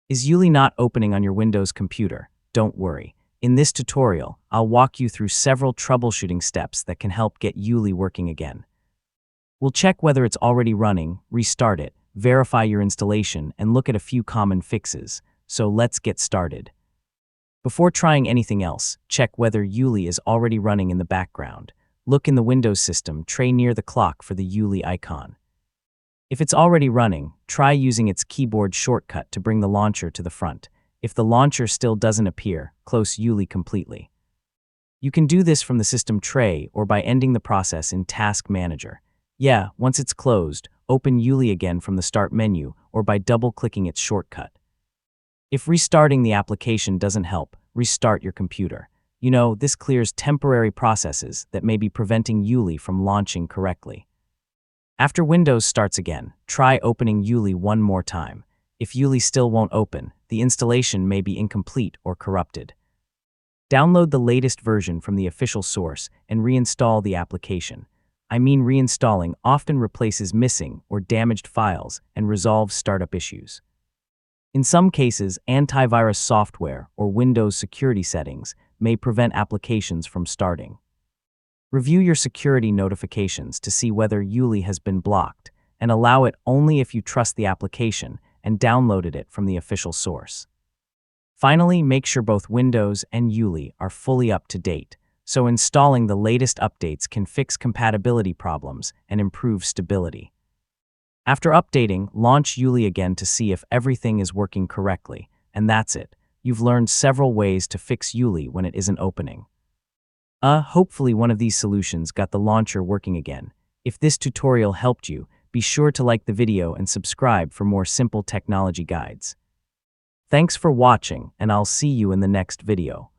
Is ueli not opening on your Windows computer? Don't worry. In this tutorial, I'll walk you through several troubleshooting steps that can help get ueli working again. We'll check whether it's already running, restart it, verify your installation, and look at a few common fixes. So let's get started. Before trying anything else, check whether ueli is already running in the background. Look in the Windows system tray near the clock for the ueli icon. If it's already running, try using its keyboard shortcut to bring the launcher to the front. If the launcher still doesn't appear, close ueli completely. You can do this from the system tray or by ending the process in Task Manager. Once it's closed, open ueli again from the Start menu or by double-clicking its shortcut. If restarting the application doesn't help, restart your computer. This clears temporary processes that may be preventing ueli from launching correctly. After Windows starts again, try opening ueli one more time. If ueli still won't open, the installation may be incomplete or corrupted. Download the latest version from the official source and reinstall the application. Reinstalling often replaces missing or damaged files and resolves startup issues. In some cases, antivirus software or Windows security settings may prevent applications from starting. Review your security notifications to see whether ueli has been blocked, and allow it only if you trust the application and downloaded it from the official source. Finally, make sure both Windows and ueli are fully up to date, so installing the latest updates can fix compatibility problems and improve stability. After updating, launch ueli again to see if everything is working correctly, and that's it. You've learned several ways to fix ueli when it isn't opening. Hopefully one of these solutions got the launcher working again. If this tutorial helped you, be sure to like the video and subscribe for more simple technology guides. Thanks for watching, and I'll see you in the next video.